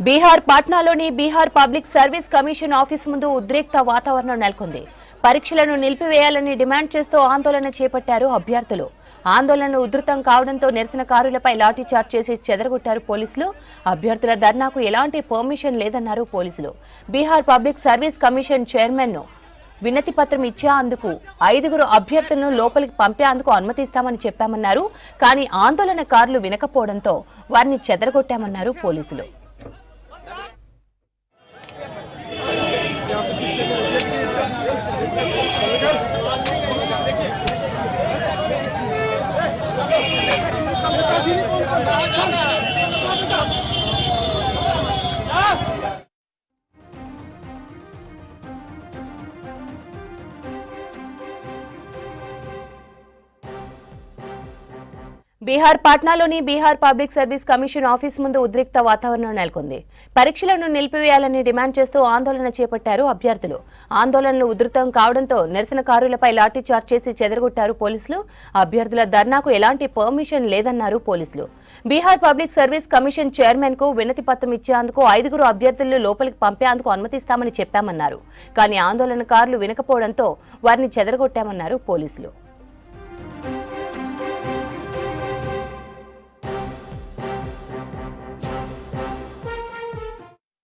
బీహార్ పాట్నాలోని Bihar public service commission office ముందు ఉద్రిక్త వాతావరణం నెలకొంది. పరీక్షలను నిలిపివేయాలని డిమాండ్ చేస్తూ ఆందోళన చేపట్టారు అభ్యర్థులు. ఆందోళన ఉధృతం కావడంతో నిరసనకారులపై లాఠీచార్జ్ చేసి చెదరగొట్టారు పోలీసులు. అభ్యర్థుల ధర్నాకు ఎలాంటి పర్మిషన్ లేదన్నారు పోలీసులు. Bihar public service commission chairman ను వినతి పత్రం ఇచ్చేందుకు 5 అభ్యర్థులను లోపలికి పంపేందుకు అనుమతిస్తామని చెప్పామన్నారు. కానీ ఆందోళనకారులు వినకపోవడంతో వారిని చెదరగొట్టామన్నారు పోలీసులు. బీహార్ పాట్నాలోని Bihar public service commission office ముందు ఉద్రిక్త వాతావరణం నెలకొంది. పరీక్షలను నిలిపివేయాలని డిమాండ్ చేస్తూ ఆందోళన చేపట్టారు అభ్యర్థులు. ఆందోళనలు ఉధృతం కావడంతో నిరసనకారులపై లాఠీచార్జ్ చేసి చెదరగొట్టారు పోలీసులు. అభ్యర్థుల ధర్నాకు ఎలాంటి పర్మిషన్ లేదన్నారు పోలీసులు. Bihar public service commission chairman కు వినతి పత్రం ఇచ్చేందుకు 5 అభ్యర్థులను లోపలికి పంపేందుకు అనుమతిస్తామని చెప్పామన్నారు. కానీ ఆందోళనకారులు వినకపోవడంతో వారిని చెదరగొట్టామన్నారు పోలీసులు.